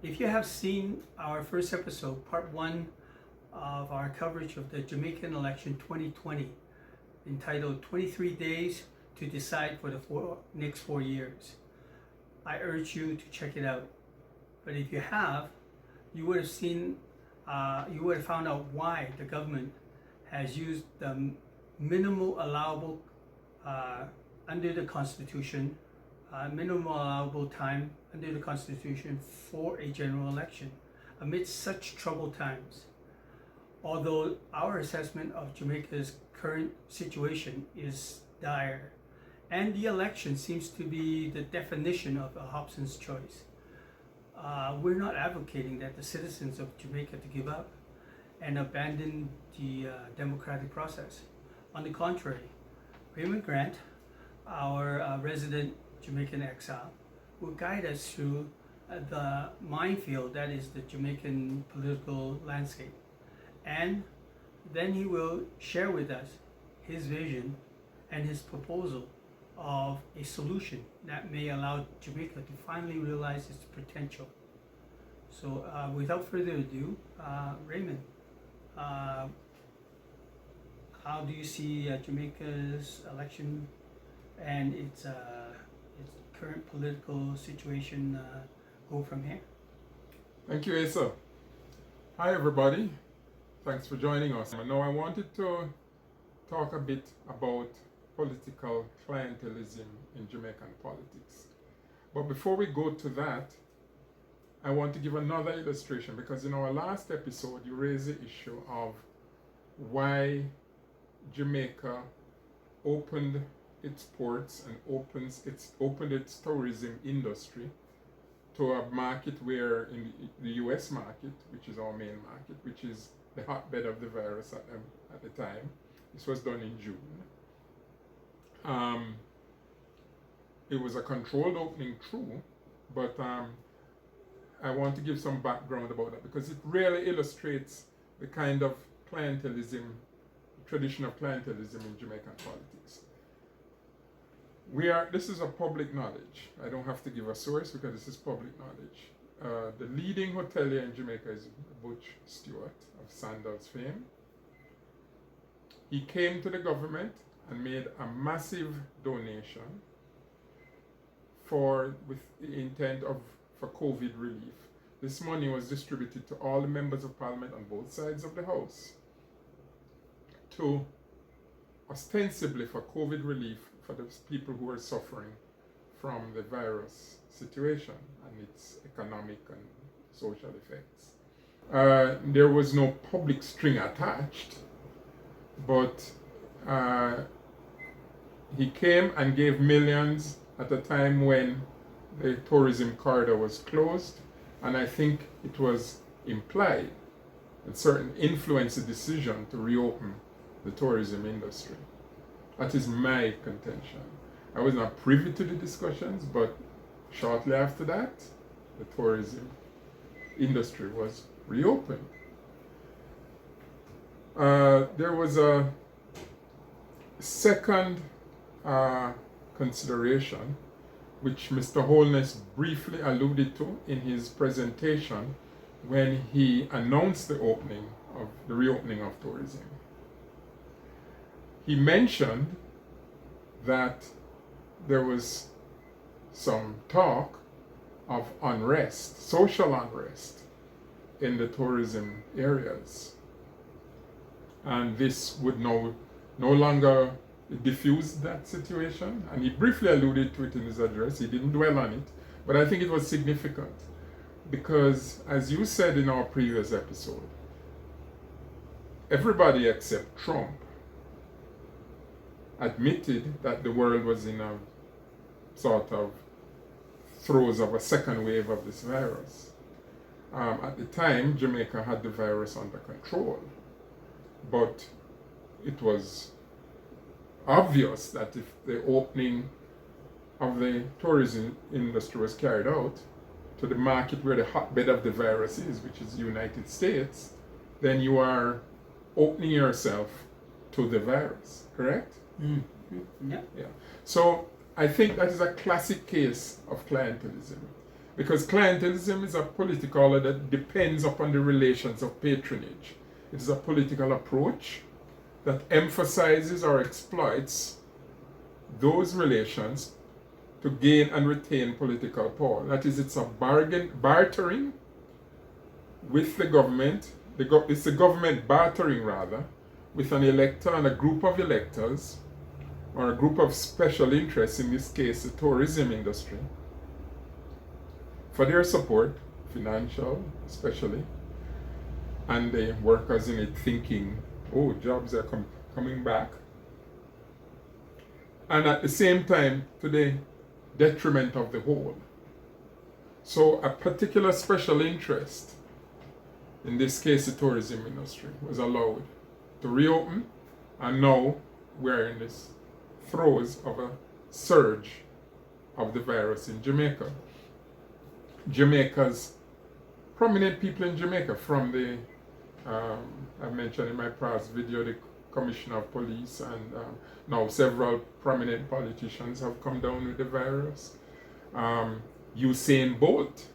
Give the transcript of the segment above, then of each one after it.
If you have seen our first episode, part one of our coverage of the Jamaican Election 2020, entitled 23 Days to Decide for the next 4 years, I urge you to check it out. But if you have, you would have seen, you would have found out why the government has used the minimal allowable under the Constitution, minimum allowable time under the Constitution for a general election amidst such troubled times. Although our assessment of Jamaica's current situation is dire, and the election seems to be the definition of a Hobson's choice, we're not advocating that the citizens of Jamaica to give up and abandon the democratic process. On the contrary, Raymond Grant, our resident Jamaican exile, will guide us through the minefield that is the Jamaican political landscape. And then he will share with us his vision and his proposal of a solution that may allow Jamaica to finally realize its potential. So without further ado, Raymond, how do you see Jamaica's election and its current political situation go from here? Thank you, Asa. Hi, everybody. Thanks for joining us. Now, I wanted to talk a bit about political clientelism in Jamaican politics. But before we go to that, I want to give another illustration, because in our last episode, you raised the issue of why Jamaica opened its ports and opened its tourism industry to a market where, in the US market, which is our main market, which is the hotbed of the virus at the time. This was done in June. It was a controlled opening, true, but I want to give some background about that, because it really illustrates the kind of clientelism, tradition of clientelism in Jamaican politics. This is a public knowledge. I don't have to give a source because this is public knowledge. The leading hotelier in Jamaica is Butch Stewart of Sandals fame. He came to the government and made a massive donation with the intent for COVID relief. This money was distributed to all the members of parliament on both sides of the house to ostensibly for COVID relief for the people who are suffering from the virus situation and its economic and social effects. There was no public string attached, but he came and gave millions at a time when the tourism corridor was closed, and I think it was implied that certain influenced the decision to reopen the tourism industry. That is my contention. I was not privy to the discussions, but shortly after that, the tourism industry was reopened. There was a second consideration, which Mr. Holness briefly alluded to in his presentation when he announced the reopening of tourism. He mentioned that there was some talk of unrest, social unrest in the tourism areas. And this would no longer diffuse that situation. And he briefly alluded to it in his address. He didn't dwell on it, but I think it was significant because, as you said in our previous episode, everybody except Trump admitted that the world was in a sort of throes of a second wave of this virus. At the time, Jamaica had the virus under control, but it was obvious that if the opening of the tourism industry was carried out to the market where the hotbed of the virus is, which is the United States, then you are opening yourself to the virus, correct? Mm-hmm. Yeah. So I think that is a classic case of clientelism. Because clientelism is a political order that depends upon the relations of patronage. It is a political approach that emphasizes or exploits those relations to gain and retain political power. That is, it's a bartering with the government. It's the government bartering rather with an elector and a group of electors, or a group of special interests, in this case the tourism industry, for their support, financial especially, and the workers in it thinking, oh, jobs are coming back, and at the same time to the detriment of the whole. So a particular special interest, in this case the tourism industry, was allowed to reopen, and now we're in this throes of a surge of the virus in Jamaica. Jamaica's prominent people in Jamaica, from the I mentioned in my past video the Commissioner of Police, and now several prominent politicians have come down with the virus. Usain Bolt,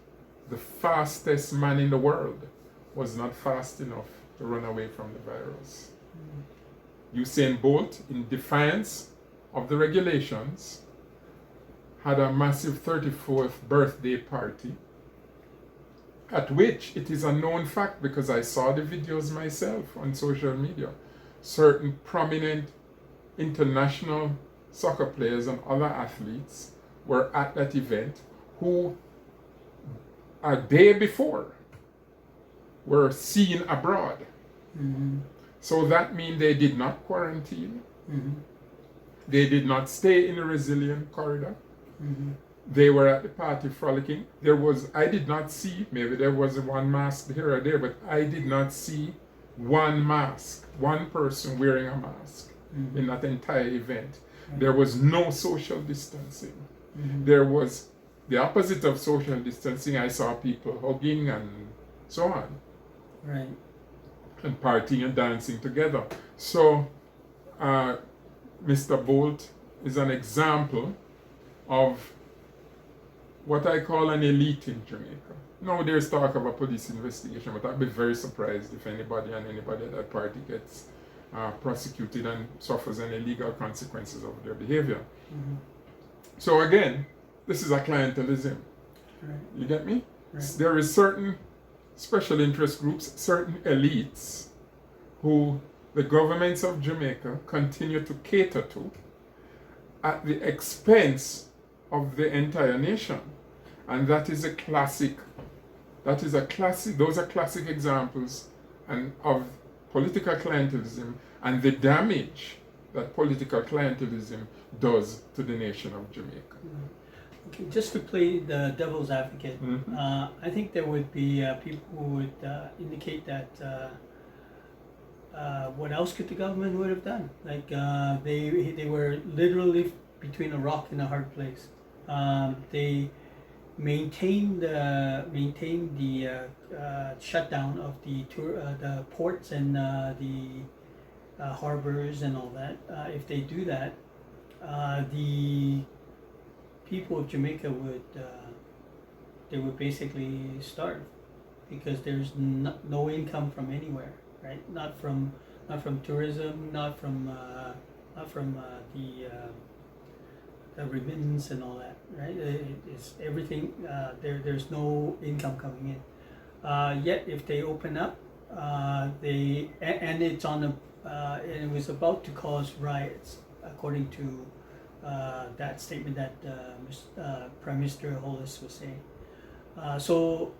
the fastest man in the world, was not fast enough to run away from the virus. Usain Bolt, in defiance of the regulations, had a massive 34th birthday party, at which it is a known fact, because I saw the videos myself on social media, certain prominent international soccer players and other athletes were at that event who a day before were seen abroad. Mm-hmm. So that means they did not quarantine. Mm-hmm. They did not stay in a resilient corridor. Mm-hmm. They were at the party frolicking. I did not see, maybe there was one mask here or there, but I did not see one person wearing a mask in that entire event. Right. There was no social distancing. Mm-hmm. There was the opposite of social distancing. I saw people hugging and so on. Right. And partying and dancing together. So, Mr. Bolt is an example of what I call an elite in Jamaica. Now there's talk of a police investigation, but I'd be very surprised if anybody at that party gets prosecuted and suffers any legal consequences of their behavior. Mm-hmm. So again, this is a clientelism. Right. You get me? Right. There is certain special interest groups, certain elites, who the governments of Jamaica continue to cater to at the expense of the entire nation. And those are classic examples of political clientelism and the damage that political clientelism does to the nation of Jamaica. Okay, just to play the devil's advocate, Mm-hmm. I think there would be people who would indicate that what else could the government would have done? Like they were literally between a rock and a hard place. They maintained the shutdown of the ports and the harbors and all that. If they do that, the people of Jamaica would basically starve, because there's no income from anywhere, right? Not from tourism, not from the remittance and all that, right? It's everything. There's no income coming in. Yet if they open up, and it's on and it was about to cause riots, according to that statement that Prime Minister Holness was saying. So,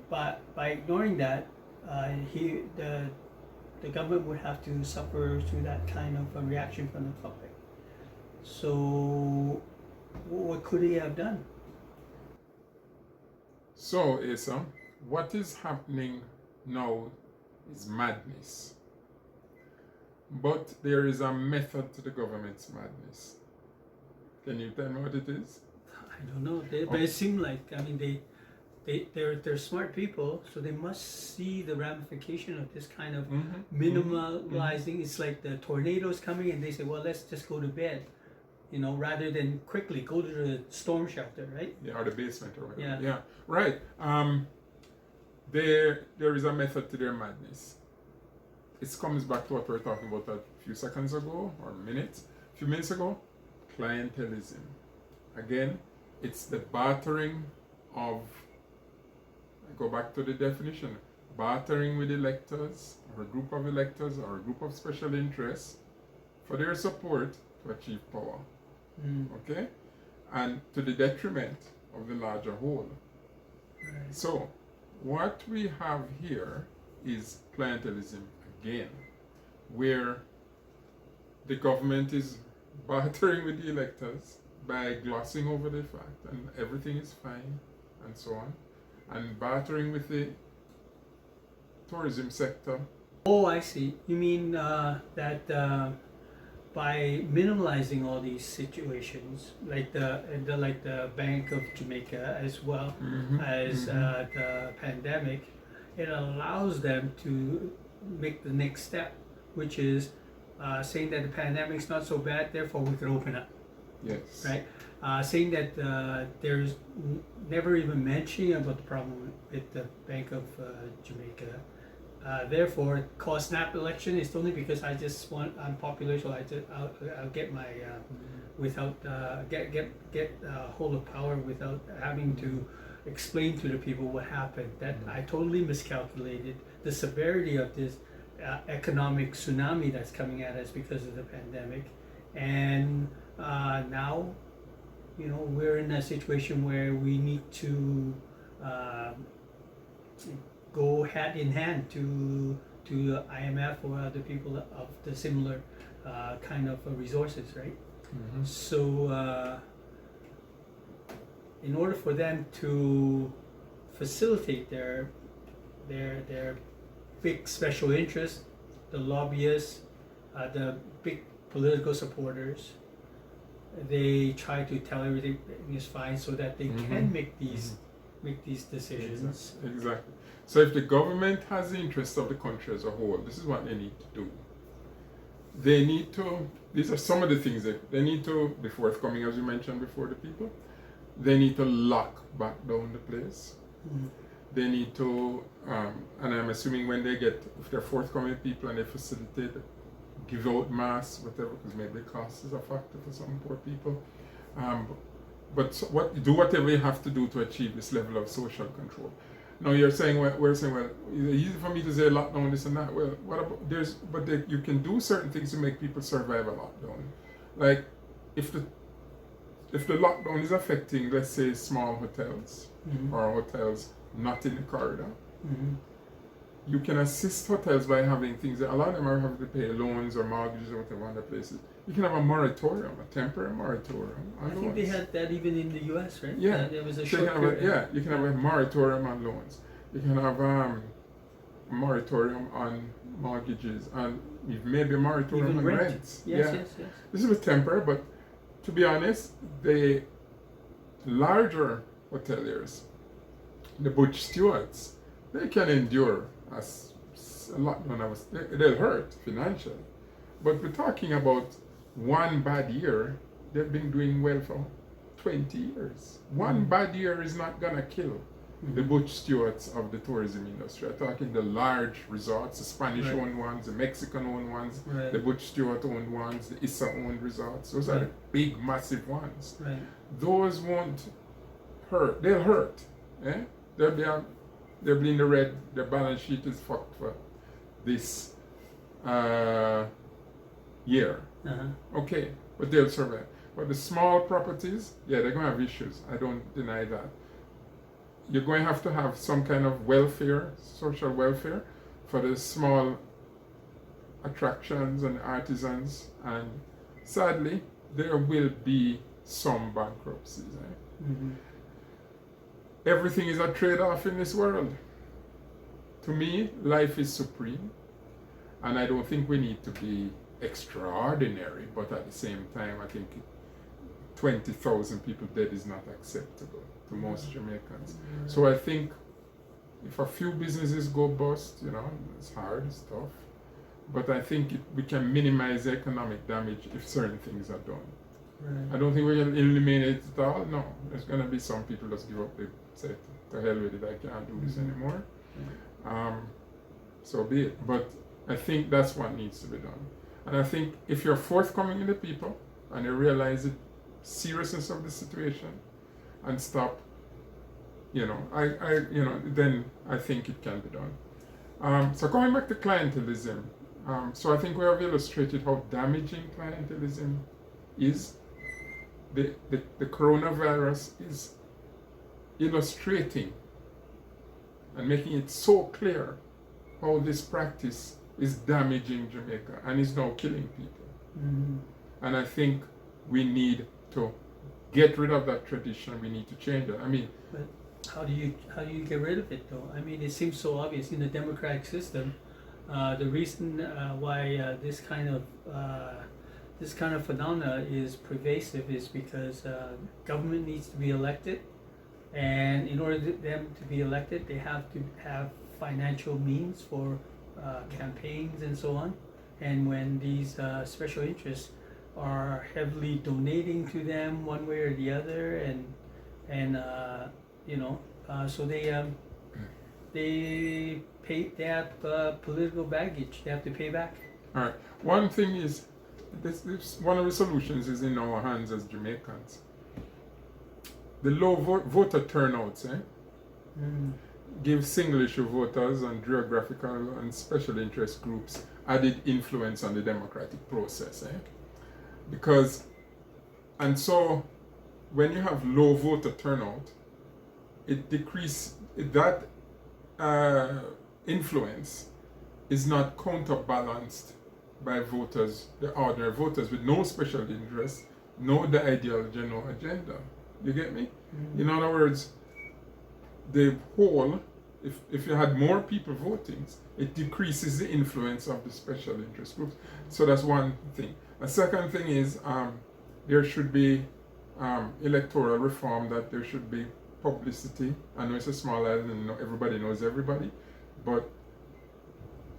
by ignoring that, the government would have to suffer through that kind of a reaction from the public. So, what could he have done? So, Asa, what is happening now is madness. But there is a method to the government's madness. Can you tell me what it is? I don't know. But it seemed like, I mean, they're smart people, so they must see the ramification of this kind of minimalizing. It's like the tornadoes coming, and they say, well, let's just go to bed. rather than quickly go to the storm shelter, right? Yeah, or the basement or whatever. Yeah. Yeah, right. There is a method to their madness. It comes back to what we were talking about a few seconds ago, or a few minutes ago. Clientelism. Again, it's the bartering of, I go back to the definition, bartering with electors, or a group of electors, or a group of special interests for their support to achieve power. Okay? And to the detriment of the larger whole. Right. So, what we have here is clientelism again, where the government is bartering with the electors by glossing over the fact and everything is fine and so on, and bartering with the tourism sector. Oh, I see. You mean that by minimalizing all these situations, like the Bank of Jamaica, as well as the pandemic, it allows them to make the next step, which is saying that the pandemic's not so bad, therefore we can open up. Yes. Right? Saying that there's never even mentioning about the problem with the Bank of Jamaica. Therefore, call a snap election is only because I'm popular, so I'll get my without get hold of power without having to explain to the people what happened. That I totally miscalculated the severity of this economic tsunami that's coming at us because of the pandemic, and now, we're in a situation where we need to go hand in hand to IMF or other people of the similar kind of resources, right? So in order for them to facilitate their big special interests, the lobbyists, the big political supporters, they try to tell everything is fine so that they can make these decisions. Exactly. So if the government has the interest of the country as a whole, this is what they need to do. They need to, these are some of the things that they need to be forthcoming, as you mentioned before, the people. They need to lock back down the place. They need to, and I'm assuming when they get, if they're forthcoming people and they facilitate, give out masks, whatever, because maybe cost is a factor for some poor people. But do whatever you have to do to achieve this level of social control. Now you're saying, we're saying, well, it's easy for me to say lockdown, this and that. Well, what about, you can do certain things to make people survive a lockdown. Like, if the lockdown is affecting, let's say, small hotels, or hotels not in the corridor, you can assist hotels by having things that a lot of them are having to pay loans or mortgages or whatever on their places. You can have a moratorium, a temporary moratorium on I loans. think they had that even in the U.S., right? Yeah. There was a So short period. you can have a moratorium on loans. You can have a moratorium on mortgages, and maybe a moratorium Even on rent. rents. Yes. This is temporary, but to be honest, the larger hoteliers, the Butch Stewards, they can endure as a lot. They'll hurt financially, but we're talking about one bad year. They've been doing well for 20 years. One bad year is not gonna kill the Butch Stewards of the tourism industry. I'm talking the large resorts, the Spanish-owned ones, the Mexican-owned ones, the Butch Stewart-owned ones, the Issa-owned resorts. Those are the big, massive ones. Right. Those won't hurt. They'll hurt. Eh? They'll be in the red. Their balance sheet is fucked for this year. Okay, but they'll survive. But the small properties, they're going to have issues. I don't deny that. You're going to have some kind of welfare, social welfare, for the small attractions and artisans. And sadly, there will be some bankruptcies. Everything is a trade-off in this world. To me, life is supreme. And I don't think we need to be extraordinary, but at the same time, I think 20,000 people dead is not acceptable to most Jamaicans. So I think if a few businesses go bust, it's hard, it's tough, but I think we can minimize the economic damage if certain things are done. Right. I don't think we're going to eliminate it at all. No, there's going to be some people just give up. They say, to hell with it, I can't do this anymore. So be it. But I think that's what needs to be done. And I think if you're forthcoming in the people and they realize the seriousness of the situation and stop, then I think it can be done. So going back to clientelism, so I think we have illustrated how damaging clientelism is. The coronavirus is illustrating and making it so clear how this practice is damaging Jamaica and is now killing people. Mm-hmm. And I think we need to get rid of that tradition. We need to change it. I mean, but how do you get rid of it though? I mean, it seems so obvious in the democratic system. The reason why this kind of phenomena is pervasive is because government needs to be elected, and in order for them to be elected, they have to have financial means for campaigns and so on. And when these special interests are heavily donating to them one way or the other, so they have political baggage they have to pay back. all right. One thing is, this one of the solutions is in our hands as Jamaicans. The low voter turnouts, give single issue voters and geographical and special interest groups added influence on the democratic process. So when you have low voter turnout, that influence is not counterbalanced by voters, the ordinary voters with no special interest, no the ideology, no agenda. You get me? Mm-hmm. In other words, the whole, if you had more people voting, it decreases the influence of the special interest groups. So that's one thing. A second thing is there should be electoral reform, that there should be publicity. I know it's a small island and everybody knows everybody, but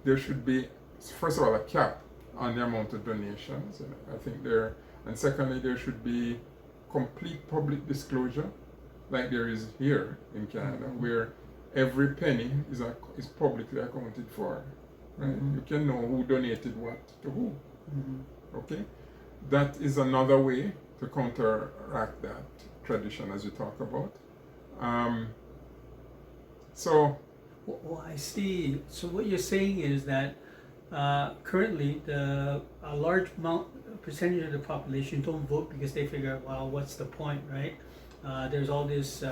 there should be, first of all, a cap on the amount of donations. I think and secondly, there should be complete public disclosure, like there is here in Canada, where every penny is publicly accounted for. Right? Mm-hmm. You can know who donated what to who. Mm-hmm. Okay, that is another way to counteract that tradition, as you talk about. Well, I see. So what you're saying is that currently a large percentage of the population don't vote because they figure, well, what's the point, right? There's all this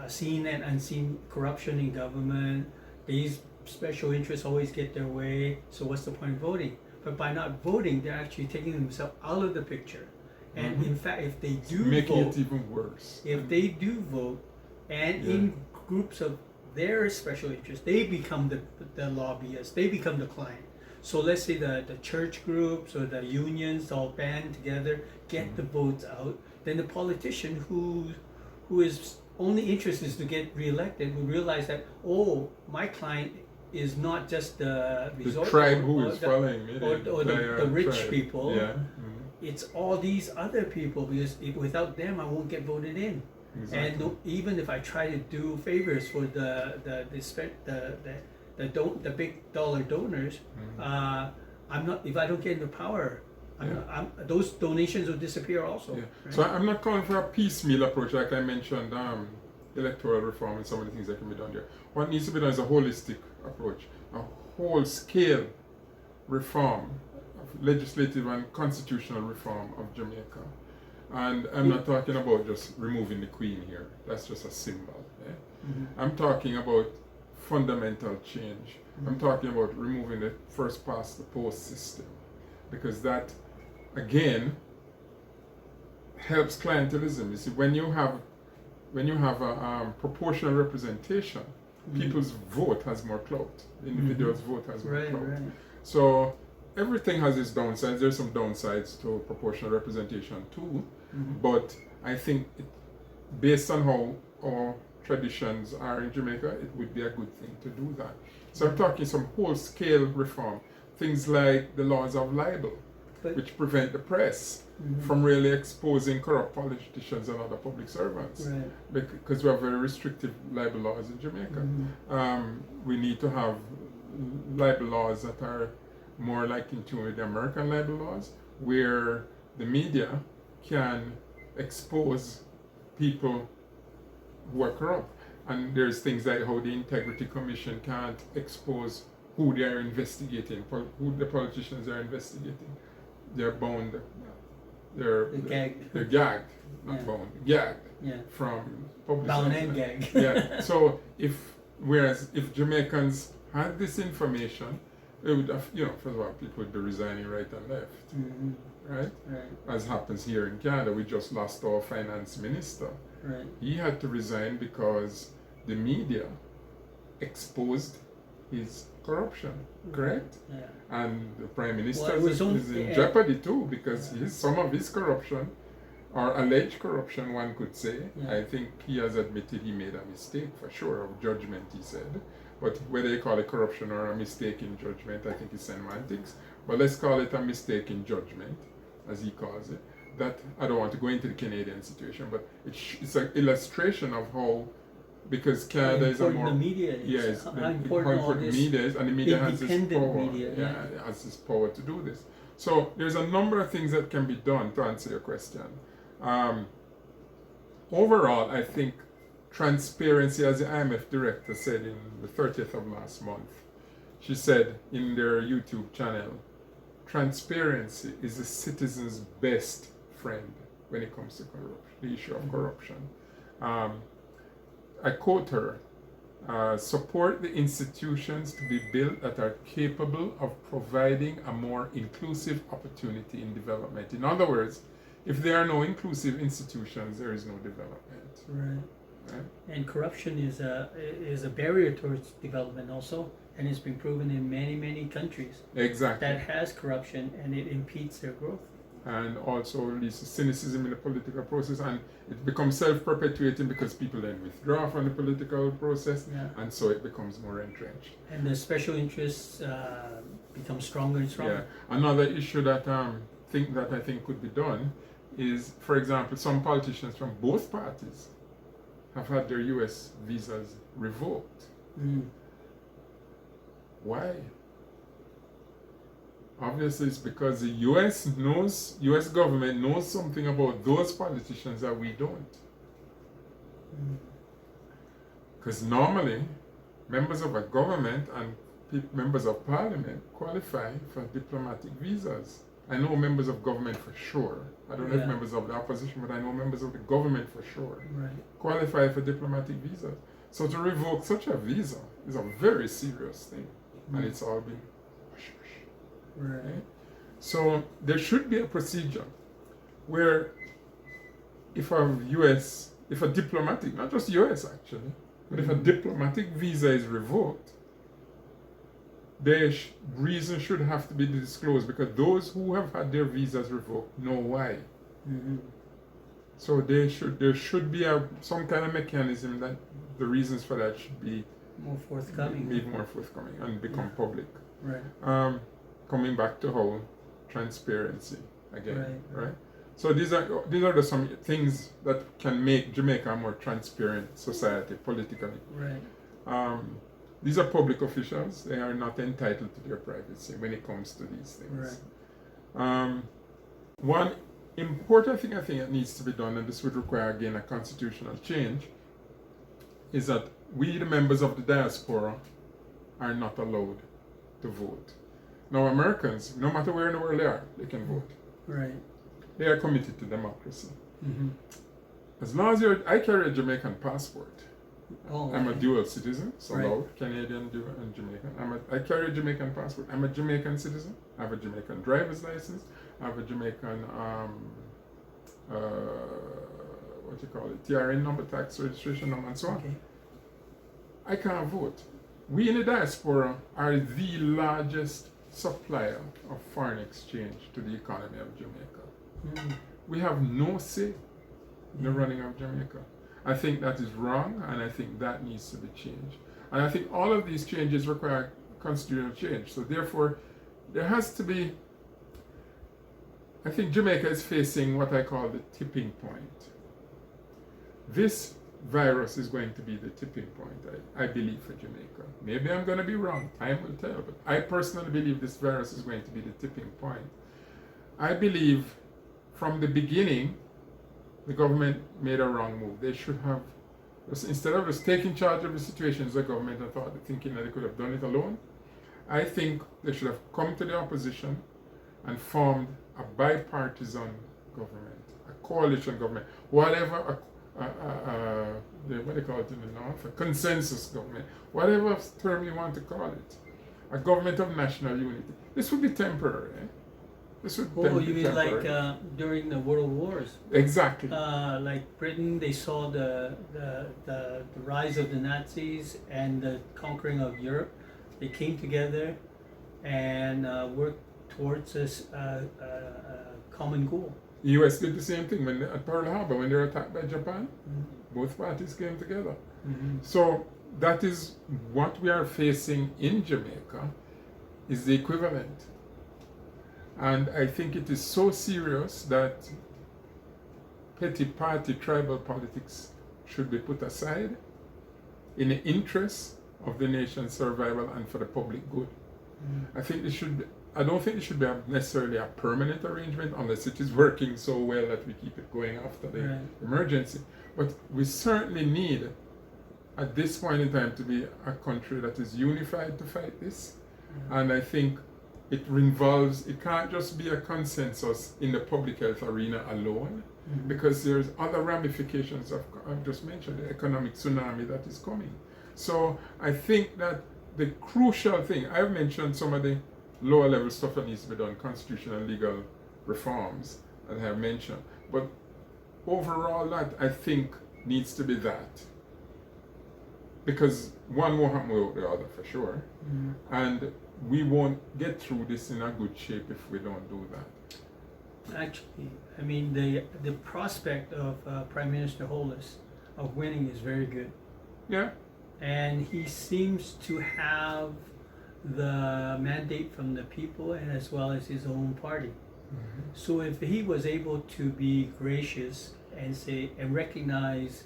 seen and unseen corruption in government. These special interests always get their way. So what's the point of voting? But by not voting, they're actually taking themselves out of the picture. And in fact, if they do making vote, it even worse. If they do vote, and in groups of their special interests, they become the lobbyists, they become the client. So let's say the church groups or the unions all band together, get the votes out, then the politician who is only interest is to get reelected will realize that, oh, my client is not just the resort, tribe who is following me, or the rich tribe. people. Yeah. It's all these other people, because without them I won't get voted in. Exactly. And even if I try to do favors for the big dollar donors, I'm not. If I don't get into power, those donations will disappear also. Yeah. Right? So I'm not calling for a piecemeal approach, like I mentioned, electoral reform and some of the things that can be done there. What needs to be done is a holistic approach, a whole-scale reform, legislative and constitutional reform of Jamaica. And I'm not talking about just removing the Queen here. That's just a symbol. Yeah? I'm talking about fundamental change. I'm talking about removing the first past the post system, because that, again, helps clientelism. You see, when you have a proportional representation, people's vote has more clout. The individual's vote has more clout. Right. So everything has its downsides. There's some downsides to proportional representation too. But I think based on how our traditions are in Jamaica, it would be a good thing to do that. So I'm talking some whole-scale reform, things like the laws of libel. But- which prevent the press from really exposing corrupt politicians and other public servants. Right. Because we have very restrictive libel laws in Jamaica. We need to have libel laws that are more like in tune with the American libel laws, where the media can expose people who are corrupt. And there's things like how the Integrity Commission can't expose who they are investigating, who the politicians are investigating. They're bound, they're gagged. They're gagged, not Yeah. bound, gagged Yeah. from publicizing. Bound and gagged. Yeah. So whereas if Jamaicans had this information, it would have, first of all, people would be resigning right and left, right? Right. As happens here in Canada, we just lost our finance minister. Right. He had to resign because the media exposed his corruption, correct? Yeah. And the Prime Minister Well, it was is in jeopardy too, because some of his corruption, or alleged corruption, one could say, Yeah. I think he has admitted he made a mistake for sure, of judgment, he said. But whether you call it corruption or a mistake in judgment, I think it's semantics. But let's call it a mistake in judgment, as he calls it. That, I don't want to go into the Canadian situation, but it's an illustration of how, because Canada is a more... the media is. Yes, How how important all important this media is, and the media has this independent power. media, It has this power to do this. So there's a number of things that can be done to answer your question. Overall, I think transparency, as the IMF director said in the 30th of last month, she said in their YouTube channel, transparency is a citizen's best friend when it comes to corruption, the issue of corruption. I quote her, support the institutions to be built that are capable of providing a more inclusive opportunity in development. In other words, if there are no inclusive institutions, there is no development. Right. Right? And corruption is a barrier towards development also, and it's been proven in many countries Exactly. that has corruption, and it impedes their growth. And also leads to cynicism in the political process, and it becomes self-perpetuating because people then withdraw from the political process, Yeah. and so it becomes more entrenched. And the special interests become stronger and stronger. Yeah. Another issue that I think could be done is, for example, some politicians from both parties have had their U.S. visas revoked. Why? Obviously, it's because the U.S. government knows something about those politicians that we don't. Because normally, members of a government and members of parliament qualify for diplomatic visas. I know members of government for sure. I don't know if Yeah. members of the opposition, but I know members of the government for sure Right. qualify for diplomatic visas. So to revoke such a visa is a very serious thing, and it's all been hush hush. Right. So there should be a procedure where if a diplomatic, not just US actually, but if a diplomatic visa is revoked, reason should have to be disclosed, because those who have had their visas revoked know why. So there should be some kind of mechanism that the reasons for that should be More forthcoming. more forthcoming and become public. Right. Coming back to how transparency again, Right. right? So these are some things that can make Jamaica a more transparent society politically. Right. These are public officials. They are not entitled to their privacy when it comes to these things. Right. One important thing I think that needs to be done, and this would require again a constitutional change, is that we, the members of the diaspora, are not allowed to vote. Now Americans, no matter where in the world they are, they can vote. Right. They are committed to democracy. As long as I carry a Jamaican passport. Oh, I'm a okay. dual citizen, so Right. allowed, Canadian dual and Jamaican. I carry a Jamaican passport. I'm a Jamaican citizen. I have a Jamaican driver's license. I have a Jamaican TRN number, tax registration number, and so on. Okay. I can't vote. We in the diaspora are the largest supplier of foreign exchange to the economy of Jamaica. We have no say in the running of Jamaica. I think that is wrong, and I think that needs to be changed. And I think all of these changes require constitutional change. So therefore, there has to be I think Jamaica is facing what I call the tipping point. This virus is going to be the tipping point, I believe, for Jamaica. Maybe I'm going to be wrong, time will tell, but I personally believe this virus is going to be the tipping point. I believe from the beginning, the government made a wrong move. They should have, instead of just taking charge of the situation as a government and thinking that they could have done it alone, I think they should have come to the opposition and formed a bipartisan government, a coalition government, whatever, what they call it in the North, a consensus government, whatever term you want to call it, a government of national unity. This would be temporary. This would Oh, be you mean temporary. like during the World Wars? Exactly. Like Britain, they saw the rise of the Nazis and the conquering of Europe. They came together and worked towards this common goal. The US did the same thing when at Pearl Harbor, when they were attacked by Japan. Mm-hmm. Both parties came together. Mm-hmm. So that is what we are facing in Jamaica, is the equivalent. And I think it is so serious that petty party tribal politics should be put aside in the interest of the nation's survival and for the public good. I think I don't think it should be necessarily a permanent arrangement unless it is working so well that we keep it going after the emergency. But we certainly need, at this point in time, to be a country that is unified to fight this. And I think it can't just be a consensus in the public health arena alone, because there's other ramifications I've just mentioned, the economic tsunami that is coming. So I think that the crucial thing, I've mentioned some of the lower level stuff that needs to be done, constitutional and legal reforms that I have mentioned, but overall that I think needs to be that. Because one won't happen without the other for sure. And we won't get through this in a good shape if we don't do that. Actually, I mean, the prospect of Prime Minister Holness of winning is very good. Yeah. And he seems to have the mandate from the people and as well as his own party. So if he was able to be gracious and say and recognize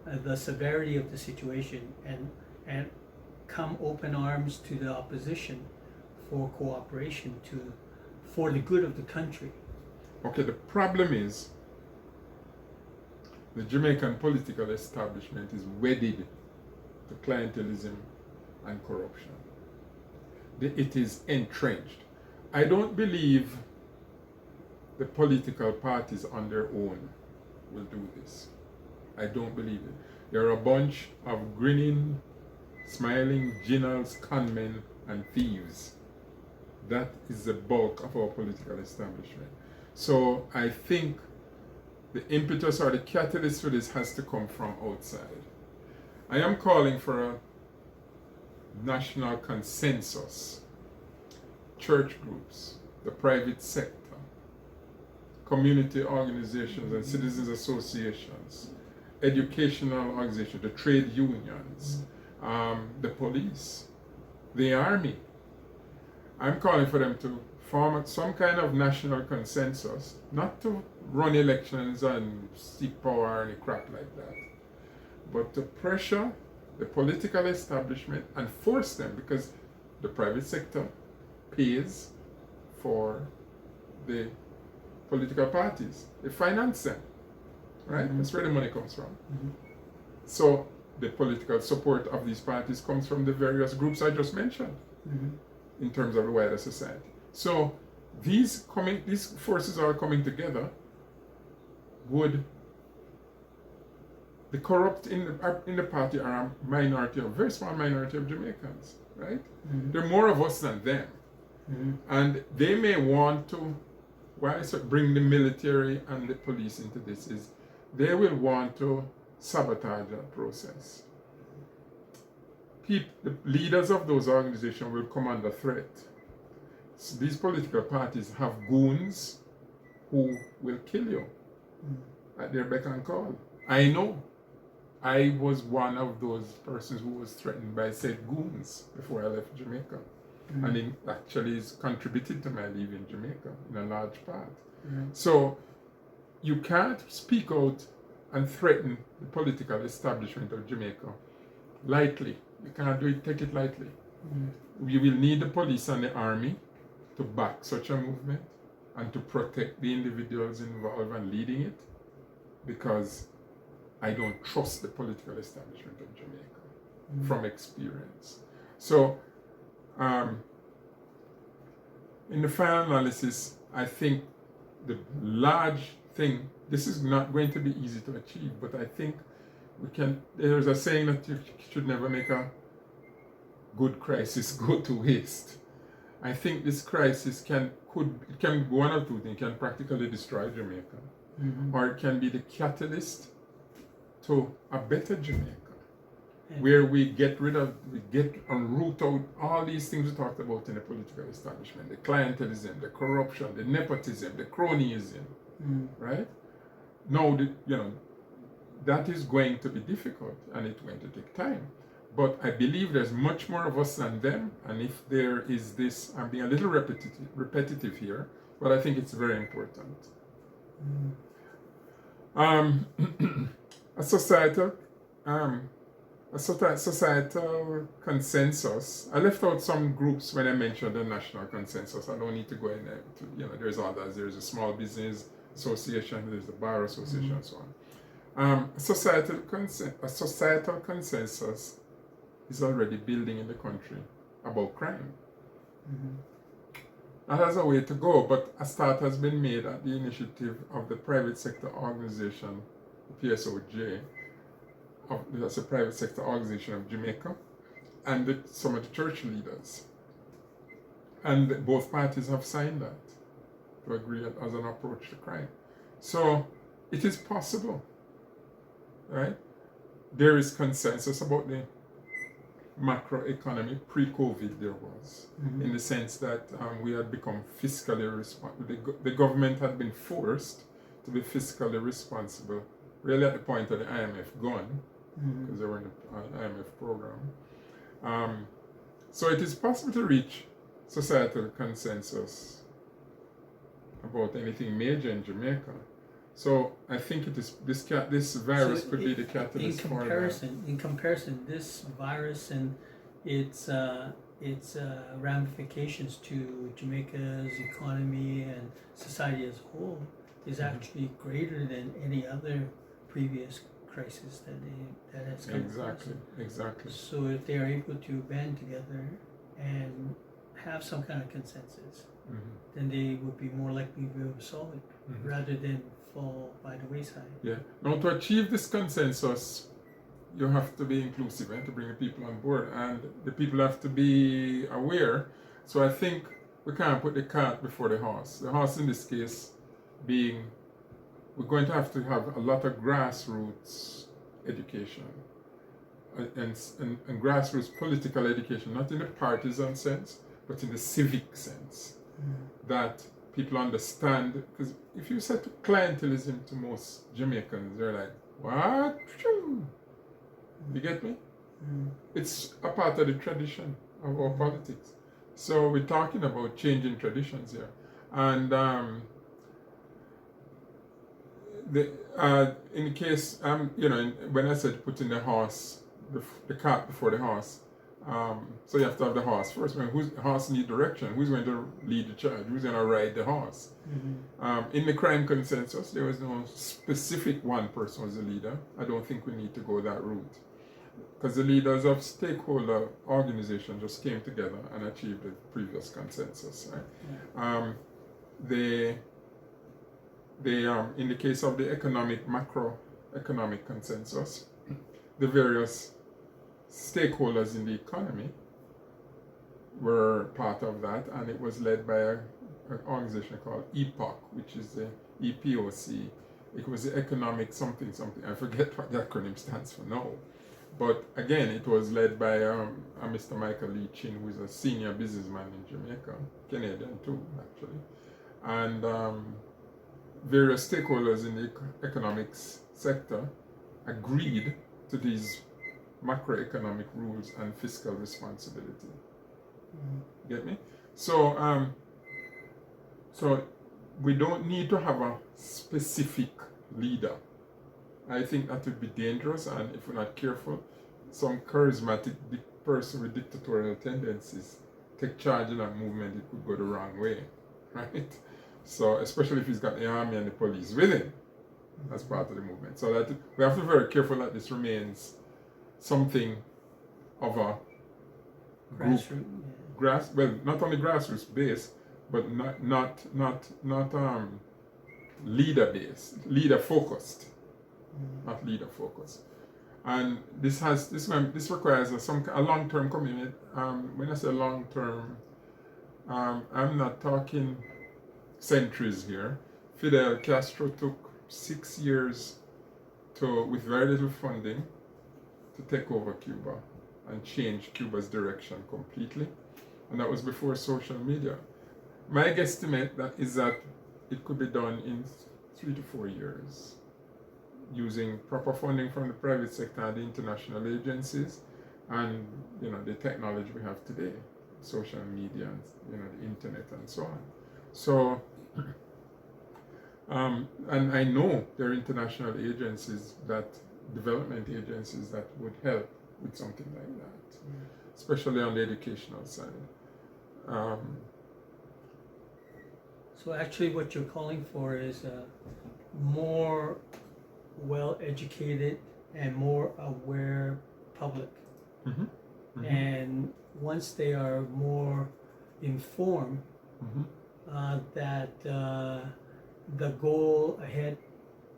the severity of the situation and come open arms to the opposition for cooperation for the good of the country. Okay, the problem is the Jamaican political establishment is wedded to clientelism and corruption. It is entrenched. I don't believe the political parties on their own will do this. I don't believe it. There are a bunch of grinning, smiling generals, conmen, and thieves. That is the bulk of our political establishment. So I think the impetus or the catalyst for this has to come from outside. I am calling for a national consensus. Church groups, the private sector, community organizations and citizens associations, educational organizations, the trade unions, the police, the army. I'm calling for them to form some kind of national consensus, not to run elections and seek power or any crap like that, but to pressure the political establishment and force them, because the private sector pays for the political parties. They finance them, right? That's where the money comes from. So the political support of these parties comes from the various groups I just mentioned in terms of the wider society. So these forces are coming together. Would the corrupt in the party are a minority, a very small minority of Jamaicans, right? There are more of us than them. And they may want to, why I bring the military and the police into this, is they will want to sabotage that process. The leaders of those organizations will come under threat. So these political parties have goons who will kill you at their beck and call. I know. I was one of those persons who was threatened by said goons before I left Jamaica. And it actually has contributed to my leaving Jamaica in a large part. So you can't speak out and threaten the political establishment of Jamaica lightly. You can't do it, take it lightly. We will need the police and the army to back such a movement and to protect the individuals involved and leading it, because I don't trust the political establishment of Jamaica from experience. So in the final analysis, I think the large thing, this is not going to be easy to achieve, but I think there's a saying that you should never make a good crisis go to waste. I think this crisis can go one of two things. It can practically destroy Jamaica, or it can be the catalyst to a better Jamaica, where we and root out all these things we talked about in the political establishment: the clientelism, the corruption, the nepotism, the cronyism, right? Now, that is going to be difficult and it's going to take time. But I believe there's much more of us than them, and if there is this, I'm being a little repetitive here, but I think it's very important. A societal consensus. I left out some groups when I mentioned the national consensus. I don't need to go in there. There's others. There's a small business association, there's the bar association, and so on. A societal consensus is already building in the country about crime. That has a way to go, but a start has been made at the initiative of the private sector organization, the PSOJ. That's a private sector organization of Jamaica, and some of the church leaders. And both parties have signed that to agree as an approach to crime. So it is possible, right? There is consensus about the macroeconomy. Pre-COVID there was, in the sense that we had become fiscally responsible. The government had been forced to be fiscally responsible, really at the point of the IMF gone, because they were in the IMF program. So it is possible to reach societal consensus about anything major in Jamaica. So I think it is this virus could be the catalyst for that. In comparison, this virus and its ramifications to Jamaica's economy and society as a whole is actually greater than any other previous crisis that has come. Exactly. So if they are able to band together and have some kind of consensus, then they would be more likely to be able to solve it rather than fall by the wayside. Yeah. Now, to achieve this consensus, you have to be inclusive and to bring the people on board, and the people have to be aware. So I think we can't put the cart before the horse. The horse in this case being, we're going to have a lot of grassroots education and grassroots political education, not in the partisan sense, but in the civic sense, that people understand. Because if you say clientelism to most Jamaicans, they're like, what? You get me? It's a part of the tradition of our politics. So we're talking about changing traditions here. And in the case, when I said putting the cart before the horse, so you have to have the horse first. The horse needs direction. Who's going to lead the charge? Who's going to ride the horse? In the crime consensus, there was no specific one person as a leader. I don't think we need to go that route, because the leaders of stakeholder organizations just came together and achieved the previous consensus. Right? In the case of the macroeconomic consensus, the various stakeholders in the economy were part of that, and it was led by an organization called EPOC, which is the EPOC. It was the economic something. I forget what the acronym stands for now. But again, it was led by Mr. Michael Lee Chin, who is a senior businessman in Jamaica, Canadian too, actually. And various stakeholders in the economics sector agreed to these macroeconomic rules and fiscal responsibility. Get me? So we don't need to have a specific leader. I think that would be dangerous, and if we're not careful, some charismatic person with dictatorial tendencies take charge in that movement, it could go the wrong way, right? So, especially if he's got the army and the police with him as part of the movement. So that we have to be very careful that this remains something of a group, well, not only grassroots based, but not leader based, leader focused, not leader focused. And this requires a long-term commitment. When I say long-term, I'm not talking centuries here. Fidel Castro took 6 years with very little funding to take over Cuba and change Cuba's direction completely. And that was before social media. My guesstimate is that it could be done in 3 to 4 years, using proper funding from the private sector and the international agencies, and the technology we have today, social media, and the internet and so on. So, and I know there are international agencies, development agencies that would help with something like that, especially on the educational side. So actually what you're calling for is a more well-educated and more aware public. Mm-hmm. Mm-hmm. And once they are more informed, that the goal ahead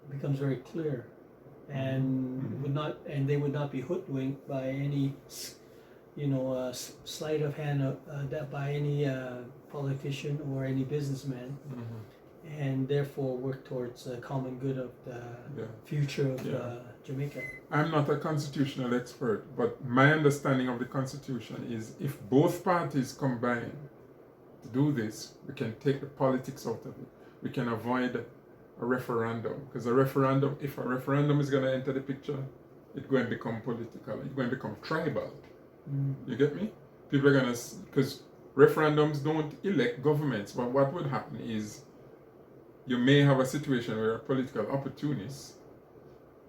becomes very clear, and they would not be hoodwinked by any sleight of hand that by any politician or any businessman, and therefore work towards the common good of the future of Jamaica. I'm not a constitutional expert, but my understanding of the Constitution is if both parties combine to do this, we can take the politics out of it. We can avoid a referendum, because if a referendum is going to enter the picture, it's going to become political, it's going to become tribal. You get me? People are going to, because referendums don't elect governments, but what would happen is you may have a situation where a political opportunist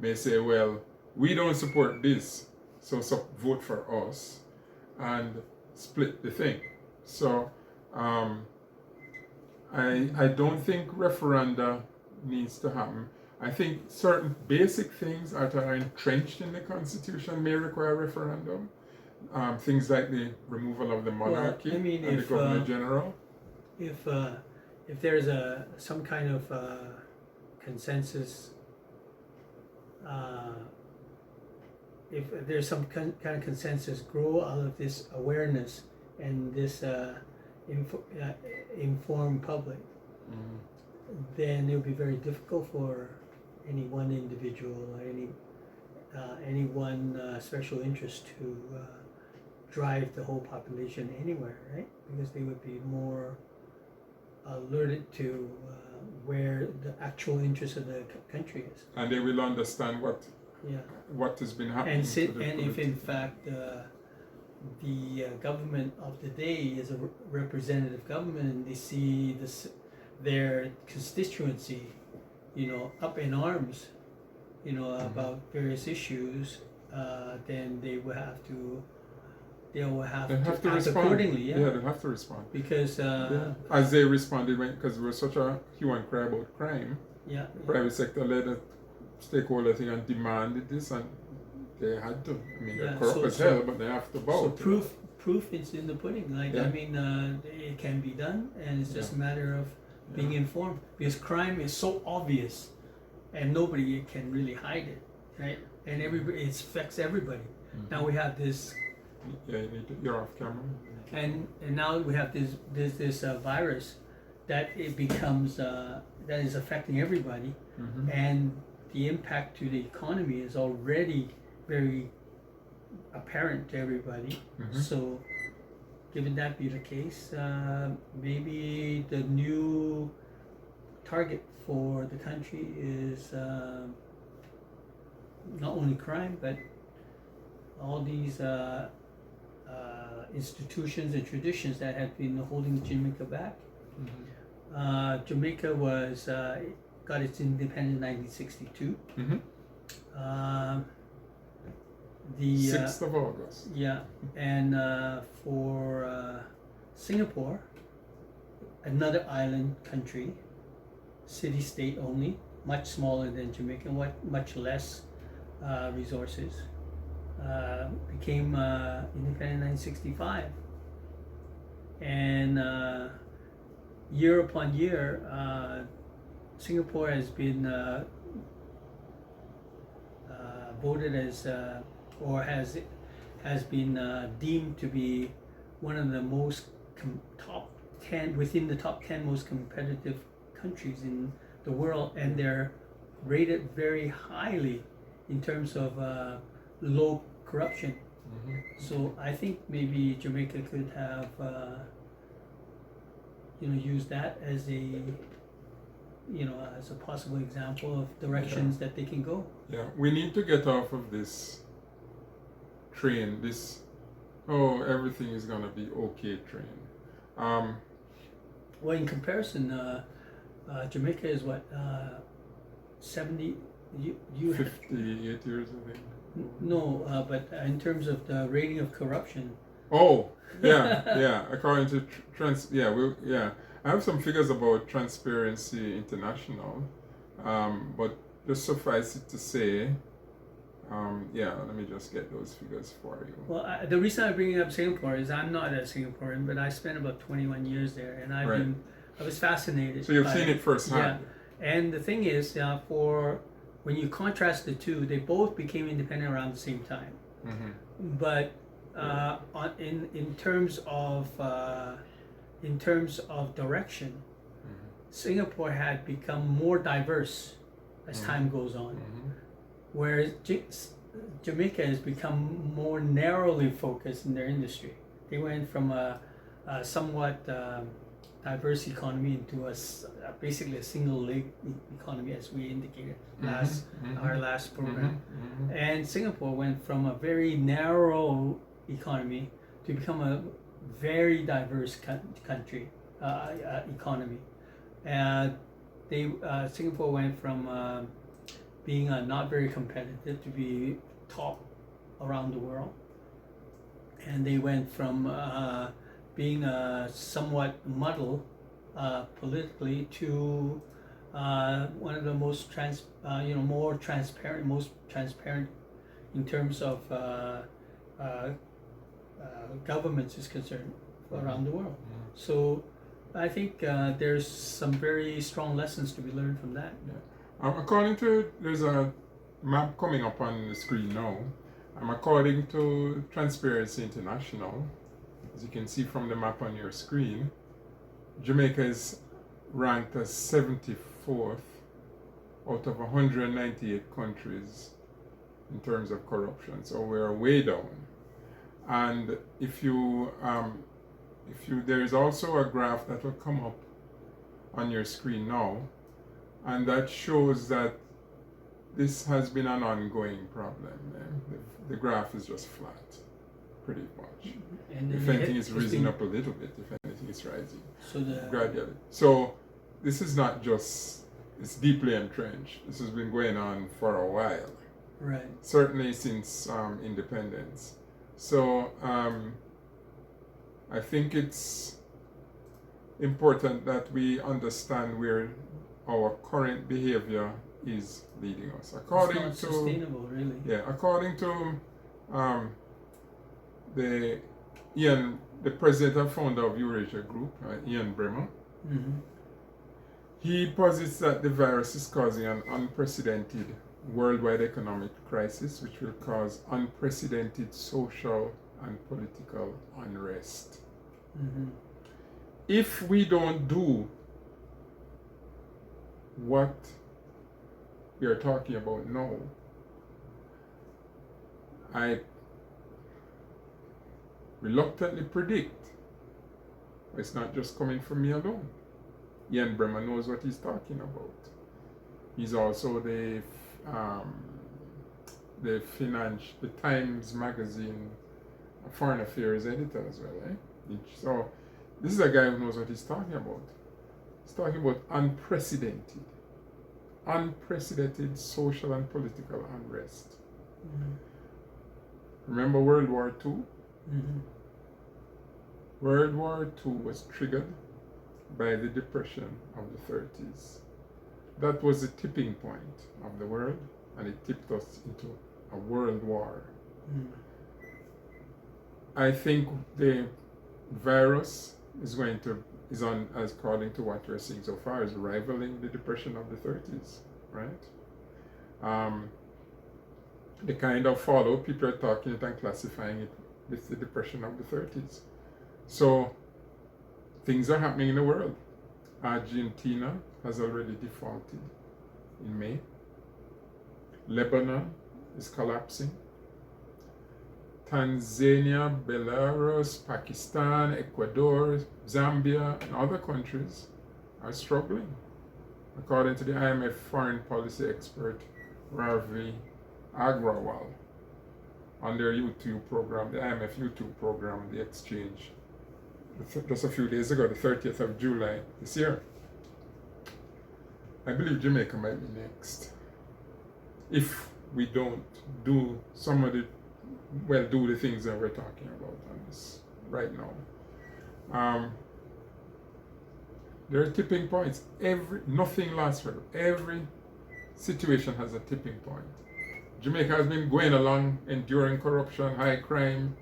may say, well, we don't support this, so vote for us, and split the thing. So I don't think referenda needs to happen. I think certain basic things that are entrenched in the Constitution may require referendum. Things like the removal of the monarchy and the Governor General. If there's some kind of consensus, if there's some kind of consensus grow out of this awareness and this informed public, then it would be very difficult for any one individual or any one special interest to drive the whole population anywhere, right? Because they would be more alerted to where the actual interest of the country is. And they will understand what has been happening. And if in fact the government of the day is a representative government, and they see their constituency, up in arms, about various issues, then they will have to. They will have to act respond accordingly. Yeah, they'll have to respond. Because as they responded, because there was such a hue and cry about crime, the private sector led a stakeholder thing and demanded this, and they had to. I mean, they're corrupt as hell, but they have to bow. So proof is in the pudding. It can be done, and it's just a matter of being informed. Because crime is so obvious, and nobody can really hide it, right? And it affects everybody. Now we have this. You're off camera. And now we have this virus that it becomes that is affecting everybody, and the impact to the economy is already very apparent to everybody. So, given that be the case, maybe the new target for the country is not only crime, but all these institutions and traditions that have been holding Jamaica back. Jamaica got its independence in 1962. Mm-hmm. Uh, the 6th of August. Yeah, and for Singapore, another island country, city-state only, much smaller than Jamaica, much less resources, became independent in 1965. And year upon year, Singapore has been voted as, or has been deemed to be one of the most top 10, within the top 10 most competitive countries in the world, and they're rated very highly in terms of low corruption. Mm-hmm. So I think maybe Jamaica could have, use that as as a possible example of directions that they can go. Yeah, we need to get off of this train, this, oh, everything is going to be okay train. Well, in comparison, Jamaica is what, 70, you 58 years, I think. no, but in terms of the rating of corruption. Oh, yeah. According to I have some figures about Transparency International, but just suffice it to say, let me just get those figures for you. Well, the reason I'm bringing up Singapore is I'm not a Singaporean, but I spent about 21 years there, and I was fascinated. So you've seen it firsthand. Yeah, and the thing is, for when you contrast the two, they both became independent around the same time. Mm-hmm. But in terms of direction, Mm-hmm. Singapore had become more diverse as time goes on, whereas Jamaica has become more narrowly focused in their industry. They went from a somewhat diverse economy into basically a single leg economy, as we indicated our last program. And Singapore went from a very narrow economy to become a very diverse country economy. And Singapore went from being not very competitive to be top around the world, and they went from being somewhat muddled politically to one of the most more transparent, in terms of governments is concerned around the world. So I think there's some very strong lessons to be learned from that. According to, there's a map coming up on the screen now. According to Transparency International, as you can see from the map on your screen, Jamaica is ranked as 74th out of 198 countries in terms of corruption. So we're way down. And if you there is also a graph that will come up on your screen now, and that shows that this has been an ongoing problem. The graph is just flat, pretty much. And if anything, it's risen up a little bit. If anything, it's rising gradually. So this is not just, it's deeply entrenched. This has been going on for a while. Right. Certainly since independence. So I think it's important that we understand where our current behavior is leading us. According it's not sustainable, really. Yeah, according to the president and founder of Eurasia Group, Ian Bremer, he posits that the virus is causing an unprecedented worldwide economic crisis, which will cause unprecedented social and political unrest. If we don't do what we are talking about now, I reluctantly predict, it's not just coming from me alone. Ian Bremer knows what he's talking about. He's also the Times Magazine foreign affairs editor as well, So this is a guy who knows what he's talking about. It's talking about unprecedented social and political unrest. Mm-hmm. Remember World War II? Mm-hmm. World War II was triggered by the Depression of the 30s. That was the tipping point of the world, and it tipped us into a world war. Mm-hmm. I think the virus is on, as according to what we're seeing so far, is rivaling the Depression of the 30s, right? The kind of follow people are talking it and classifying it with the Depression of the 30s. So things are happening in the world. Argentina has already defaulted in May. Lebanon is collapsing. Tanzania, Belarus, Pakistan, Ecuador, Zambia, and other countries are struggling. According to the IMF foreign policy expert Ravi Agrawal, on their YouTube program, the IMF YouTube program, The Exchange, just a few days ago, the 30th of July this year. I believe Jamaica might be next. If we don't do some of the do the things that we're talking about on this right now. There are tipping points. Nothing lasts forever. Every situation has a tipping point. Jamaica has been going along, enduring corruption, high crime,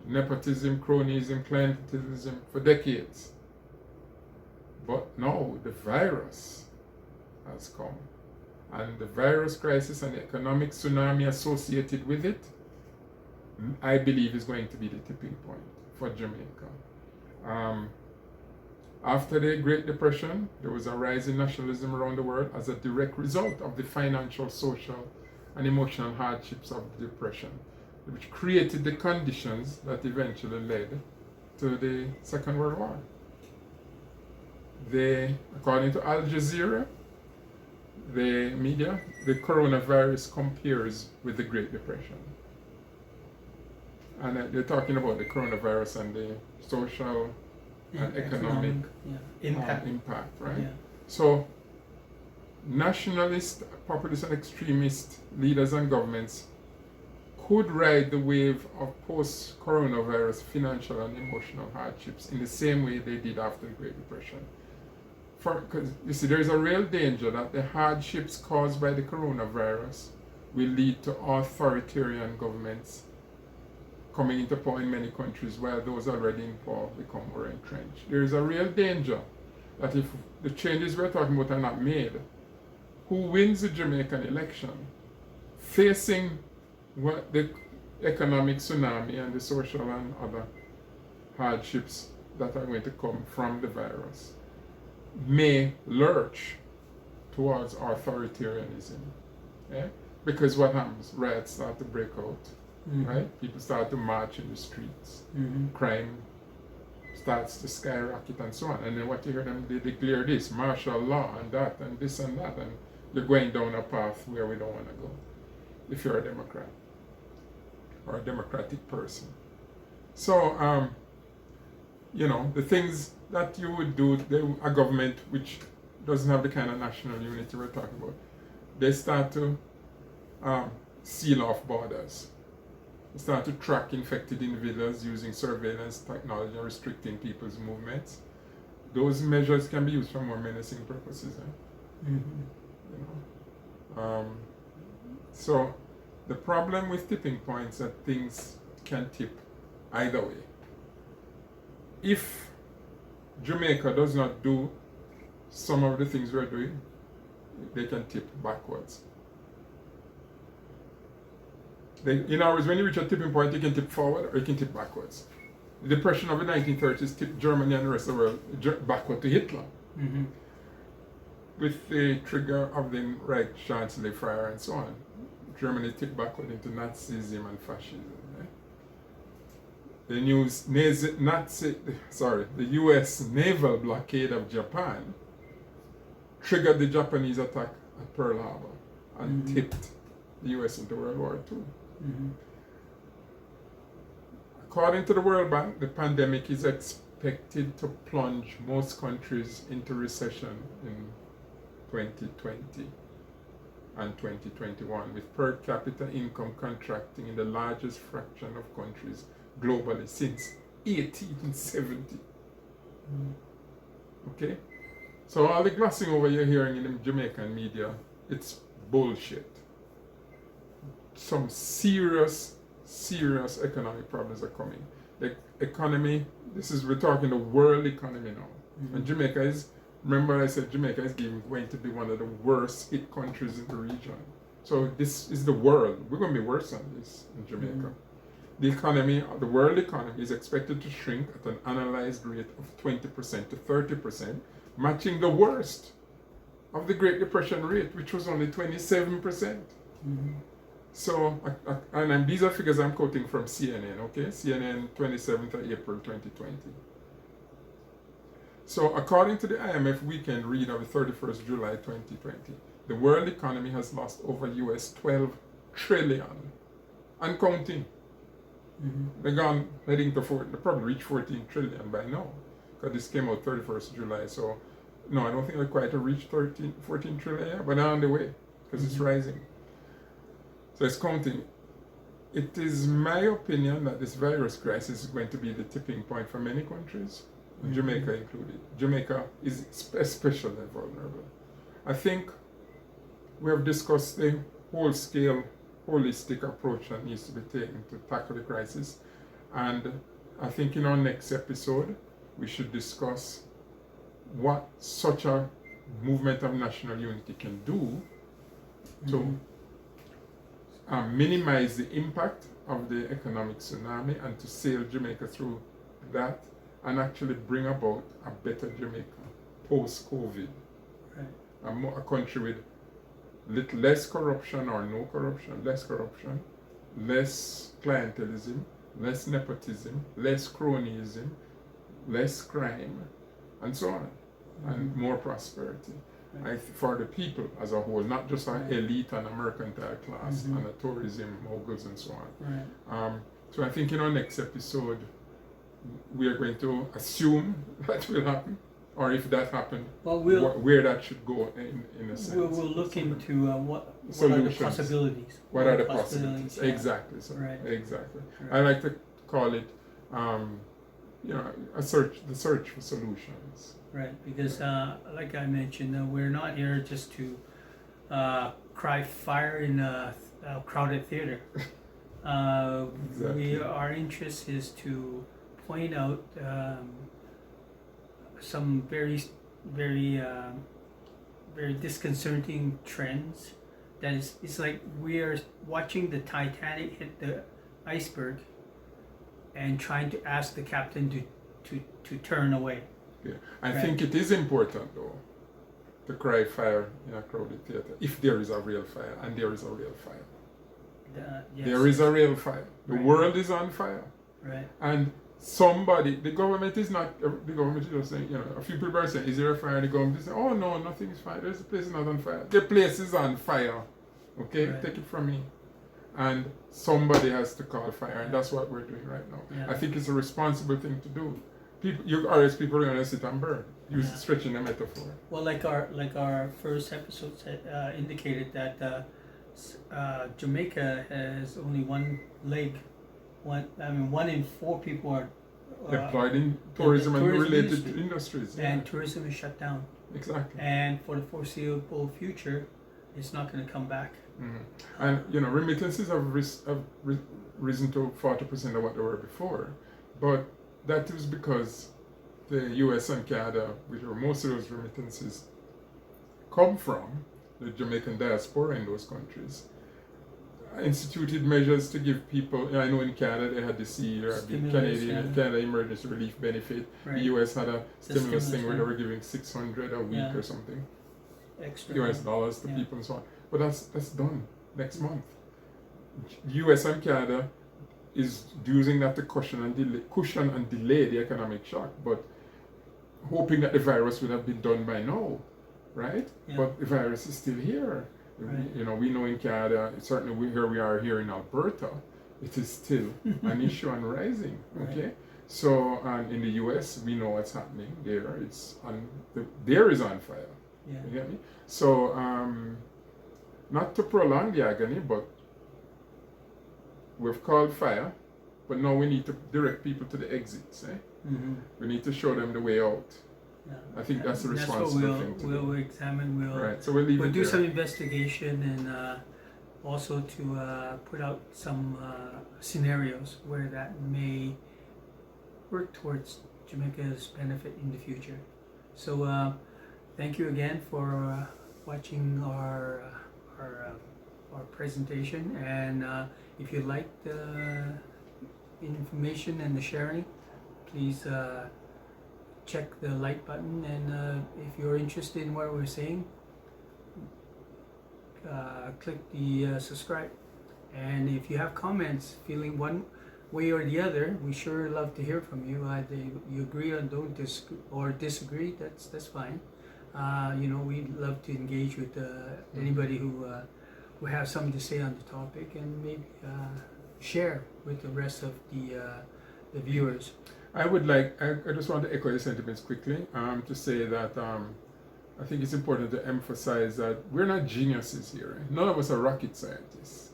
nepotism, cronyism, clientelism for decades. But now the virus has come. And the virus crisis and the economic tsunami associated with it, I believe, is going to be the tipping point for Jamaica. After the Great Depression, there was a rise in nationalism around the world as a direct result of the financial, social, and emotional hardships of the Depression, which created the conditions that eventually led to the Second World War. According to Al Jazeera, the media, the coronavirus compares with the Great Depression. And they're talking about the coronavirus and the social and economic impact, right? Yeah. So, nationalist, populist, and extremist leaders and governments could ride the wave of post-coronavirus financial and emotional hardships in the same way they did after the Great Depression. Because you see, there is a real danger that the hardships caused by the coronavirus will lead to authoritarian governments coming into power in many countries, while those already in power become more entrenched. There is a real danger that if the changes we're talking about are not made, who wins the Jamaican election, facing what the economic tsunami and the social and other hardships that are going to come from the virus, may lurch towards authoritarianism. Yeah? Because what happens? Riots start to break out. Mm-hmm. Right? People start to march in the streets. Mm-hmm. Crime starts to skyrocket and so on. And then what you hear them, they declare this, martial law and that and this and that. And you're going down a path where we don't want to go if you're a Democrat or a democratic person. So, the things that you would do, a government which doesn't have the kind of national unity we're talking about, they start to seal off borders. They start to track infected individuals using surveillance technology and restricting people's movements. Those measures can be used for more menacing purposes. Mm-hmm. So the problem with tipping points is that things can tip either way. If Jamaica does not do some of the things we're doing, they can tip backwards. In other words, when you reach a tipping point, you can tip forward or you can tip backwards. The Depression of the 1930s tipped Germany and the rest of the world backward to Hitler. Mm-hmm. With the trigger of the Reich Chancellor fire and so on. Germany tipped backward into Nazism and fascism. The US naval blockade of Japan triggered the Japanese attack at Pearl Harbor and mm-hmm. tipped the US into World War II. Mm-hmm. According to the World Bank, the pandemic is expected to plunge most countries into recession in 2020 and 2021, with per capita income contracting in the largest fraction of countries globally since 1870. Okay? So all the glossing over you're hearing in the Jamaican media, it's bullshit. Some serious economic problems are coming. The economy, we're talking the world economy now. And Jamaica is, remember I said Jamaica is going to be one of the worst hit countries in the region. So this is the world. We're going to be worse than this in Jamaica. The world economy is expected to shrink at an annualized rate of 20% to 30%, matching the worst of the Great Depression rate, which was only 27%. So, and these are figures I'm quoting from CNN, okay? CNN 27th of April 2020. So, according to the IMF weekend read of the 31st July 2020, the world economy has lost over US 12 trillion and counting. They're gone heading to they probably reach 14 trillion by now, because this came out 31st July. So, no, I don't think they're quite to reach 14 trillion yet, but they're on the way, because it's rising. So it's counting. It is my opinion that this virus crisis is going to be the tipping point for many countries, Jamaica included. Jamaica is especially vulnerable. I think we have discussed the whole-scale, holistic approach that needs to be taken to tackle the crisis. And I think in our next episode, we should discuss what such a movement of national unity can do to minimize the impact of the economic tsunami and to sail Jamaica through that and actually bring about a better Jamaica post-COVID. A country with less corruption or no corruption, less clientelism, less nepotism, less cronyism, less crime, and so on, and more prosperity. For the people as a whole, not just an elite and a mercantile class and a tourism moguls and so on. So I think in our next episode, we are going to assume that will happen, or if that happened, where that should go in a sense. We'll look into what are the possibilities. What are the possibilities? Yeah. Exactly. So, exactly. I like to call it, the search for solutions. Right, because like I mentioned, we're not here just to cry fire in a crowded theater. Exactly. Our interest is to point out some very disconcerting trends. That it's like we are watching the Titanic hit the iceberg and trying to ask the captain to turn away. Yeah. I think it is important, though, to cry fire in a crowded theater if there is a real fire, and there is a real fire. Yes. There is a real fire. The world is on fire. Right. And the government is just saying, a few people are saying, is there a fire? The government is saying, oh no, nothing is fire. The place is not on fire. The place is on fire. Okay? Right. Take it from me. And somebody has to call fire, and that's what we're doing right now. Yeah. I think it's a responsible thing to do. People are going to sit and burn. Stretching a metaphor. Well, like our first episode indicated that Jamaica has only one leg. One in four people are employed in tourism and related industries. And tourism is shut down. Exactly. And for the foreseeable future, it's not going to come back. And remittances have risen to 40% of what they were before, but that is because the US and Canada, which are most of those remittances come from, the Jamaican diaspora in those countries, instituted measures to give people, I know in Canada they had the Canada Emergency Relief Benefit. Right. The US had a stimulus thing where they were giving $600 a week or something. Extra US dollars to people and so on. But that's done next month. US and Canada is using that to cushion and delay the economic shock, but hoping that the virus would have been done by now, right? Yeah. But the virus is still here. Right. We know in Canada, certainly we are here in Alberta, it is still an issue and rising, okay? Right. So, and in the US, we know what's happening there. There is on fire. Yeah. You get me? So, not to prolong the agony, but we've called fire, but now we need to direct people to the exits. Mm-hmm. We need to show them the way out. Yeah. I think that's the And responsible thing to we'll do. examine. Right, so we'll leave We'll it do there. some investigation and also to put out some scenarios where that may work towards Jamaica's benefit in the future. So thank you again for watching our presentation, and if you like the information and the sharing, please check the like button, and if you're interested in what we're saying, click the subscribe. And if you have comments feeling one way or the other, we sure love to hear from you. Either you agree or don't disagree, that's fine. We love to engage with anybody who has something to say on the topic, and maybe share with the rest of the viewers. I just want to echo your sentiments quickly to say that I think it's important to emphasize that we're not geniuses here. None of us are rocket scientists.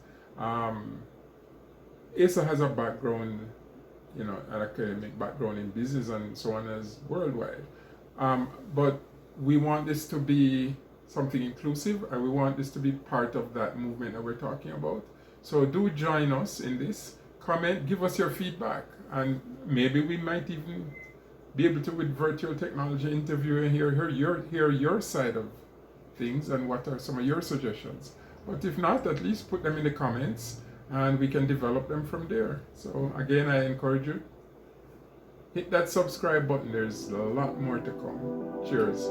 Asa has a background, an academic background in business and so on as worldwide. But we want this to be something inclusive, and we want this to be part of that movement that we're talking about. So do join us in this. Comment, give us your feedback, and maybe we might even be able to, with virtual technology, interview and hear your side of things and what are some of your suggestions. But if not, at least put them in the comments and we can develop them from there. So again, I encourage you, hit that subscribe button. There's a lot more to come. Cheers.